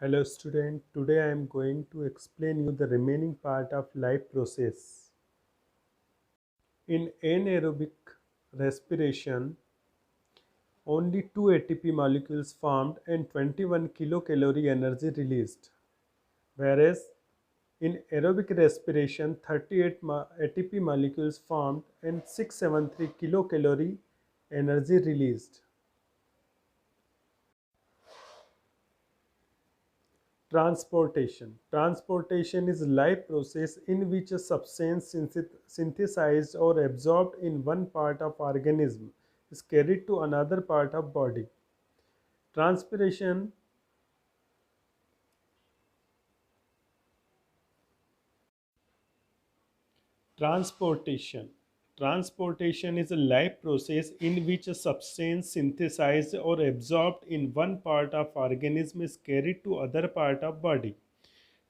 Hello student, today I am going to explain you the remaining part of life process. In anaerobic respiration, only 2 ATP molecules formed and 21 kilocalorie energy released, whereas in aerobic respiration 38 ATP molecules formed and 673 kilocalorie energy released. Transportation. Transportation is a life process in which a substance synthesized or absorbed in one part of organism is carried to another part of body. Transpiration Transportation. Transportation is a life process in which a substance synthesized or absorbed in one part of organism is carried to other part of body.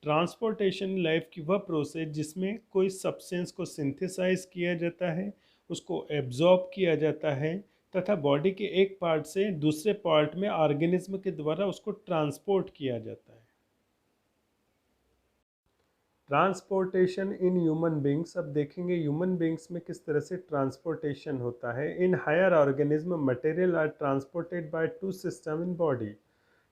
Transportation life की वह process जिसमें कोई substance को synthesise किया जाता है, उसको absorb किया जाता है तथा बॉडी के एक पार्ट से दूसरे पार्ट में ऑर्गेनिज्म के द्वारा उसको ट्रांसपोर्ट किया जाता है. Transportation in human beings. अब देखेंगे ह्यूमन बींग्स में किस तरह से ट्रांसपोर्टेशन होता है. In higher organism material are transported by two system in body.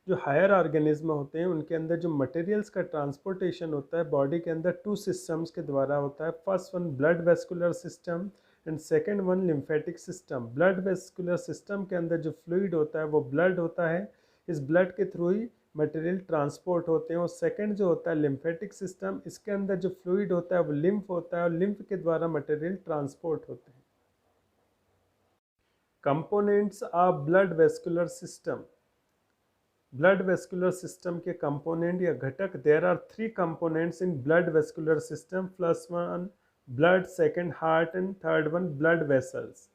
जो हायर ऑर्गेनिज्म होते हैं उनके अंदर जो मटेरियल्स का ट्रांसपोर्टेशन होता है बॉडी के अंदर टू सिस्टम्स के द्वारा होता है. First one blood vascular system and second one lymphatic system. Blood vascular system के अंदर जो फ्लूइड होता है वो ब्लड होता है. इस ब्लड के थ्रू ही मटेरियल ट्रांसपोर्ट होते हैं. और सेकंड जो होता है लिम्फेटिक सिस्टम, इसके अंदर जो फ्लूइड होता है वो लिम्फ होता है और लिम्फ के द्वारा मटेरियल ट्रांसपोर्ट होते हैं. Components of blood vascular system. Blood vascular system के कंपोनेंट या घटक. There are 3 components in blood vascular system. First one blood, second heart and third one blood vessels.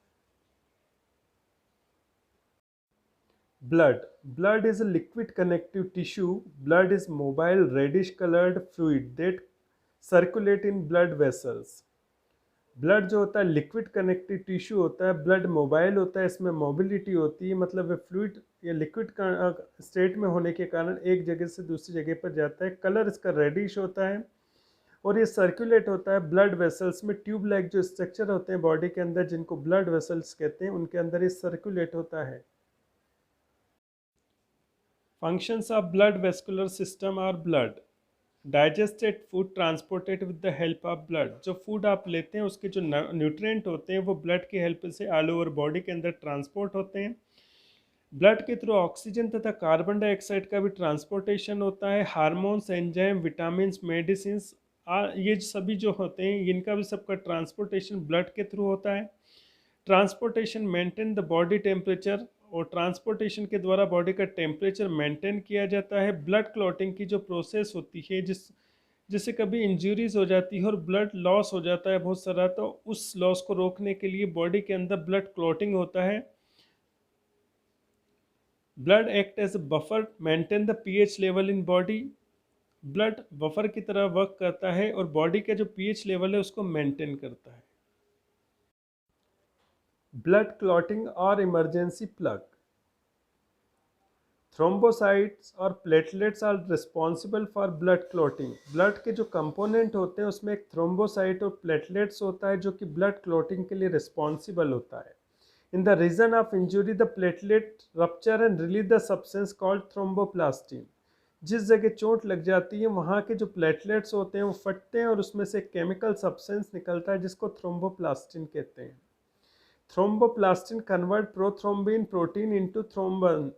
Blood is a liquid connective tissue. Blood is mobile reddish colored fluid that circulate in blood vessels. Blood जो होता है liquid connective tissue होता है. Blood mobile होता है, इसमें mobility होती है, मतलब वे फ्लूइड या लिक्विड स्टेट में होने के कारण एक जगह से दूसरी जगह पर जाता है. कलर इसका रेडिश होता है और ये सर्कुलेट होता है ब्लड वेसल्स में. ट्यूब लाइक जो स्ट्रक्चर होते हैं बॉडी के अंदर जिनको ब्लड वेसल्स कहते हैं उनके अंदर ये सर्कुलेट होता है. Functions of blood vascular system are blood. Digested food transported with the help of blood. जो फूड आप लेते हैं उसके जो न्यूट्रिएंट होते हैं वो ब्लड की हेल्प से ऑल ओवर बॉडी के अंदर ट्रांसपोर्ट होते हैं. ब्लड के थ्रू ऑक्सीजन तथा कार्बन डाइऑक्साइड का भी ट्रांसपोर्टेशन होता है. हार्मोन्स, एंजाइम, विटामिन, मेडिसिन, ये सभी जो होते हैं इनका भी सबका ट्रांसपोर्टेशन ब्लड के थ्रू होता है. Transportation maintain the body temperature. और ट्रांसपोर्टेशन के द्वारा बॉडी का टेम्परेचर मेंटेन किया जाता है. ब्लड क्लॉटिंग की जो प्रोसेस होती है जिससे कभी इंजरीज हो जाती है और ब्लड लॉस हो जाता है बहुत सारा, तो उस लॉस को रोकने के लिए बॉडी के अंदर ब्लड क्लॉटिंग होता है. Blood act as a buffer maintain the pH level in body. Blood buffer की तरह वर्क करता है और बॉडी का जो पीएच लेवल है उसको मेंटेन करता है. ब्लड क्लॉटिंग और इमरजेंसी प्लग. थ्रोम्बोसाइट्स और platelets are responsible for blood clotting. Blood के जो कंपोनेंट होते हैं उसमें एक थ्रोम्बोसाइट और प्लेटलेट्स होता है जो कि ब्लड क्लॉटिंग के लिए रिस्पॉन्सिबल होता है. In the region of injury the platelet rupture and release the substance called thromboplastin. जिस जगह चोट लग जाती है वहाँ के जो प्लेटलेट्स होते हैं वो फटते हैं और उसमें से केमिकल सब्सटेंस निकलता है जिसको थ्रोम्बोप्लास्टिन कहते हैं. Thromboplastin convert prothrombin protein into thrombin.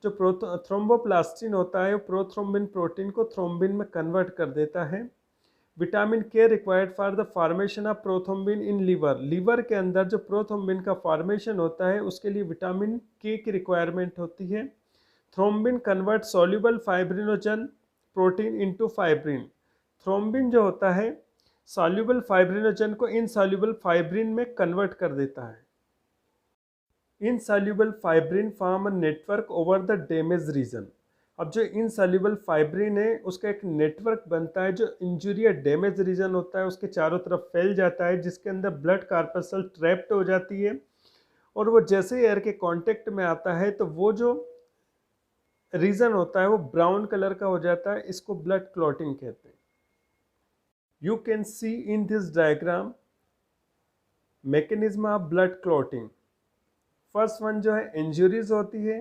जो थ्रोम्बोप्लास्टिन होता है वो प्रोथ्रोम्बिन प्रोटीन को थ्रोम्बिन में कन्वर्ट कर देता है. Vitamin K required for the formation of prothrombin in liver. Liver के अंदर जो प्रोथ्रोम्बिन का फॉर्मेशन होता है उसके लिए विटामिन के की रिक्वायरमेंट होती है. Thrombin convert soluble fibrinogen protein into fibrin. Thrombin जो होता है सॉल्युबल फाइब्रिनोजन को इनसॉल्युबल फाइब्रिन में कन्वर्ट कर देता है. Insoluble fibrin form a network over the damage region. अब जो इनसॉल्युबल फाइब्रिन है उसका एक नेटवर्क बनता है जो इंजुरी या डैमेज रीजन होता है उसके चारों तरफ फैल जाता है जिसके अंदर ब्लड कार्पसल ट्रैप्ड हो जाती है. और वो जैसे ही एयर के कांटेक्ट में आता है तो वो जो रीजन होता है वो ब्राउन कलर का हो जाता है, इसको ब्लड क्लॉटिंग कहते हैं। You can see in this diagram mechanism of blood clotting. First one जो है इंजरीज होती है।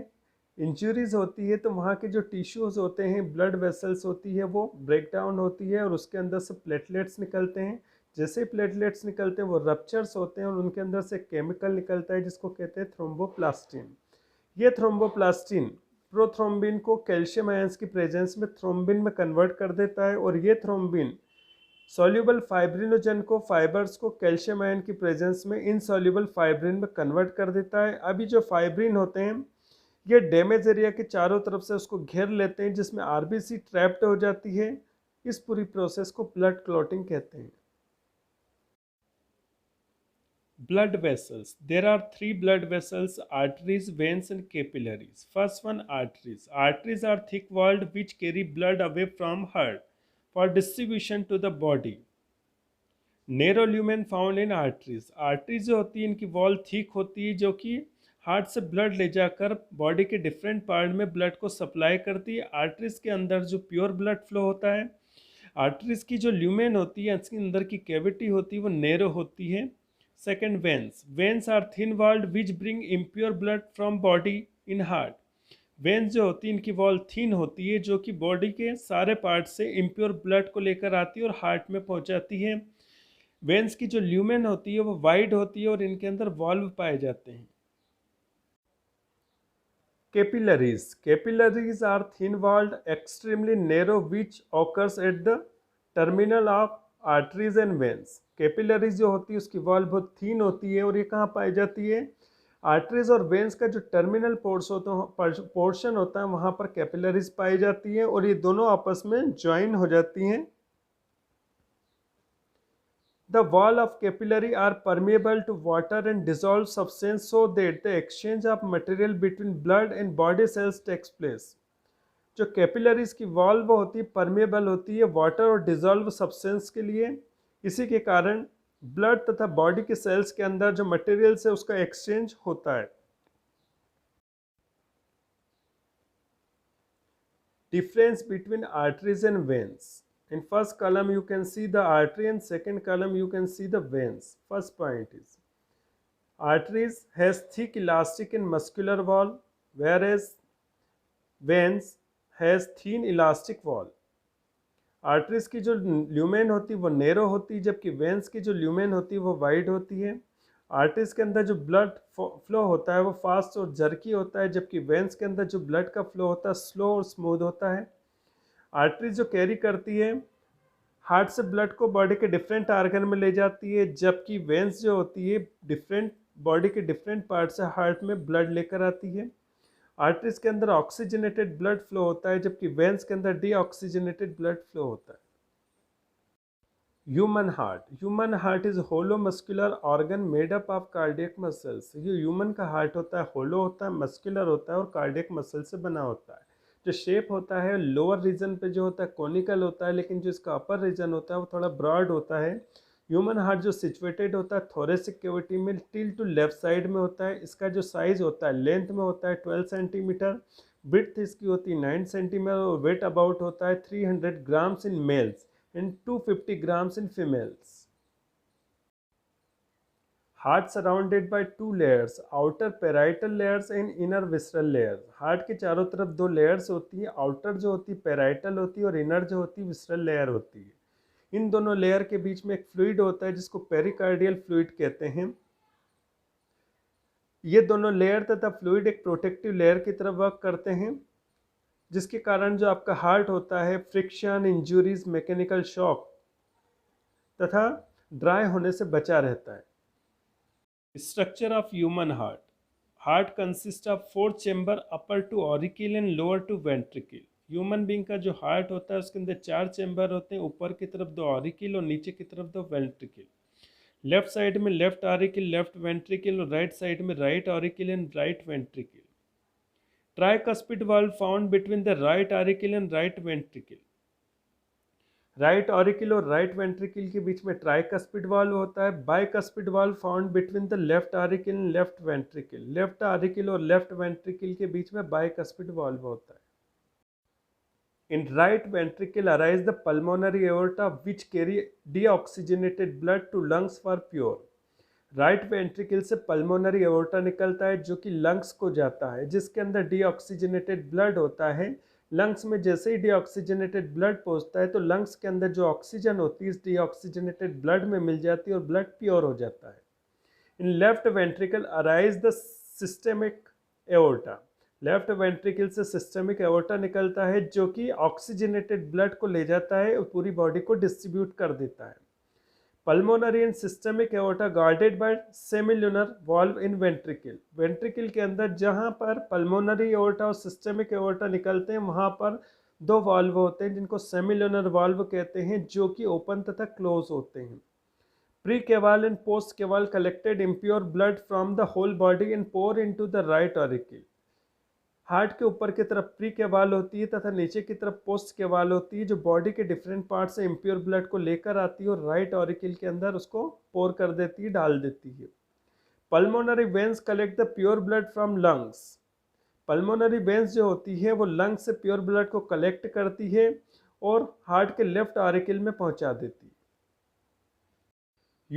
इंजरीज होती है तो वहाँ के जो टिश्यूज होते हैं, ब्लड वेसल्स होती है, वो ब्रेक डाउन होती है और उसके अंदर से प्लेटलेट्स निकलते हैं। जैसे प्लेटलेट्स निकलते हैं वो रप्चर्स होते हैं और उनके अंदर से केमिकल निकलता है जिसको कहते हैं थ्रोम्बोप्लास्टिन। ये थ्रोम्बोप्लास्टिन प्रोथ्रोम्बिन को कैल्शियम आयंस की प्रेजेंस में थ्रोम्बिन में कन्वर्ट कर देता है और ये थ्रोम्बिन सॉल्यूबल फाइब्रिनोजन को, फाइबर्स को कैल्शियम आयन की प्रेजेंस में इनसॉल्यूबल फाइब्रिन में कन्वर्ट कर देता है। अभी जो फाइब्रिन होते हैं ये डैमेज एरिया के चारों तरफ से उसको घेर लेते हैं जिसमें आरबीसी ट्रैप्ड हो जाती है। इस पूरी प्रोसेस को ब्लड क्लॉटिंग कहते हैं। Blood vessels. There are three blood vessels: arteries, veins, and capillaries. First one, arteries. Arteries are thick-walled which carry blood away from heart for distribution to the body. Narrow lumen found in arteries. Arteries जो होती है इनकी wall thick होती है जो कि heart से blood ले जाकर बॉडी के डिफरेंट पार्ट में ब्लड को सप्लाई करती है। आर्टरीज के अंदर जो प्योर ब्लड फ्लो होता है, आर्टरीज की जो ल्यूमेन होती है, इसके अंदर की कैविटी होती है, वो नैरो होती है। Second, veins. Veins are thin walled which bring impure blood from body in heart. Veins जो होती है इनकी वॉल थिन होती है जो कि बॉडी के सारे पार्ट से इम्प्योर ब्लड को लेकर आती है और हार्ट में पहुंचाती है। वेन्स की जो ल्यूमेन होती है वो वाइड होती है और इनके अंदर वॉल्व पाए जाते हैं। Capillaries. Capillaries are thin walled extremely narrow which occurs at the terminal of arteries and veins. Capillaries जो होती है उसकी वॉल बहुत थिन होती है और ये कहाँ पाई जाती है? आर्टरीज और वेन्स का जो टर्मिनल पोर्शन होता है वहाँ पर कैपिलरीज पाई जाती है और ये दोनों आपस में ज्वाइन हो जाती हैं। The wall of capillary are permeable to water and dissolved substance so that the exchange of material between blood and body cells takes place. जो कैपिलरीज की वॉल वो होती है परमेबल होती है वाटर और डिजॉल्व सब्सटेंस के लिए। इसी के कारण ब्लड तथा बॉडी के सेल्स के अंदर जो मटेरियल्स है उसका एक्सचेंज होता है। Difference between arteries and veins. In first column you can see the artery and second column you can see the veins. First point is arteries has thick elastic and muscular wall whereas veins has thin elastic wall. Arteries की जो lumen होती है वो narrow होती है जबकि veins की जो ल्यूमेन होती है वो वाइड होती है। आर्टरीज के अंदर जो ब्लड फ्लो होता है वो फास्ट और जर्की होता है जबकि वेन्स के अंदर जो ब्लड का फ्लो होता है स्लो और स्मूथ होता है। आर्टरीज जो कैरी करती है हार्ट से ब्लड को बॉडी के डिफरेंट आर्गन में ले जाती है जबकि वेन्स जो होती है डिफरेंट बॉडी के डिफरेंट पार्ट से हार्ट में ब्लड लेकर आती है। आर्टरीज के अंदर ऑक्सीजनेटेड ब्लड फ्लो होता है जबकि वेन्स के अंदर डीऑक्सीजनेटेड ब्लड फ्लो होता है। Human heart. Human heart is hollow muscular organ made up of cardiac muscles. ये ह्यूमन का हार्ट होता है होलो होता है, मस्कुलर होता है और कार्डियक मसल से बना होता है। जो शेप होता है लोअर रीजन पे जो होता है कॉनिकल होता है लेकिन जो इसका अपर रीजन होता है वो थोड़ा ब्रॉड होता है। ह्यूमन हार्ट जो सिचुएटेड होता है थोरेसिक कैविटी में टिल टू लेफ्ट साइड में होता है। इसका जो साइज होता है लेंथ में होता है 12 सेंटीमीटर, विड्थ इसकी होती है 9 सेंटीमीटर और वेट अबाउट होता है 300 grams in males and 250 grams in females. Heart surrounded by two layers, outer parietal layers and inner visceral layers. Heart के चारों तरफ दो लेयर्स होती है, आउटर जो होती है पेराइटल होती है और इनर जो होती है विसरल लेयर होती है। इन दोनों लेयर के बीच में एक फ्लूइड होता है जिसको पेरिकार्डियल फ्लूइड कहते हैं। ये दोनों लेयर तथा फ्लूइड एक प्रोटेक्टिव लेयर की तरह वर्क करते हैं जिसके कारण जो आपका हार्ट होता है फ्रिक्शन, इंजुरीज, मैकेनिकल शॉक तथा ड्राई होने से बचा रहता है। Structure of human heart. Heart consist of 4 chamber upper two auricle and lower two ventricle. Human being का जो हार्ट होता है उसके अंदर 4 चेम्बर होते हैं, ऊपर की तरफ 2 ऑरिकल और नीचे की तरफ 2 वेंट्रिकल। लेफ्ट साइड में लेफ्ट ऑरिकल, लेफ्ट वेंट्रिकल और राइट साइड में right auricle and right ventricle. Tricuspid valve found between the right auricle and right ventricle. Right auricle और राइट वेंट्रिकल के बीच में ट्राइकस्पिड वाल्व होता है। Bicuspid valve found between the left auricle and left ventricle. Left auricle और left ventricle के बीच में बाइकस्पिड वाल्व होता है। In right ventricle arise the pulmonary aorta which carry deoxygenated blood to lungs for pure. Right ventricle से pulmonary aorta निकलता है जो कि लंग्स को जाता है, जिसके अंदर डीऑक्सीजनेटेड ब्लड होता है। लंग्स में जैसे ही डीऑक्सीजनेटेड ब्लड पहुंचता है तो लंग्स के अंदर जो ऑक्सीजन होती है इस डीऑक्सीजनेटेड ब्लड में मिल जाती है और ब्लड प्योर हो जाता है। In left ventricle arise the systemic aorta. Left ventricle से सिस्टेमिक एओर्टा निकलता है जो कि ऑक्सीजनेटेड ब्लड को ले जाता है और पूरी बॉडी को डिस्ट्रीब्यूट कर देता है। Pulmonary and systemic aorta guarded by semilunar valve in ventricle. Ventricle के अंदर जहां पर पल्मोनरी एओर्टा और सिस्टेमिक एओर्टा निकलते हैं वहां पर दो वाल्व होते हैं जिनको सेमिल्यूनर वाल्व कहते हैं, जो कि ओपन तथा क्लोज होते हैं। Pre-caval and post-caval collected impure blood from the whole body and pour into the right auricle. Heart के ऊपर की तरफ प्री केवाल होती है तथा नीचे की तरफ पोस्ट केवाल होती है, जो बॉडी के डिफरेंट पार्ट से इम्प्योर ब्लड को लेकर आती है और राइट ऑरिकल के अंदर उसको पोर कर देती है, डाल देती है। Pulmonary veins collect the pure blood from lungs. Pulmonary veins जो होती है वो लंग्स से प्योर ब्लड को कलेक्ट करती है और हार्ट के लेफ्ट ऑरिकल में पहुंचा देती है।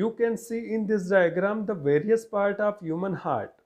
You can see in this diagram the various part of human heart.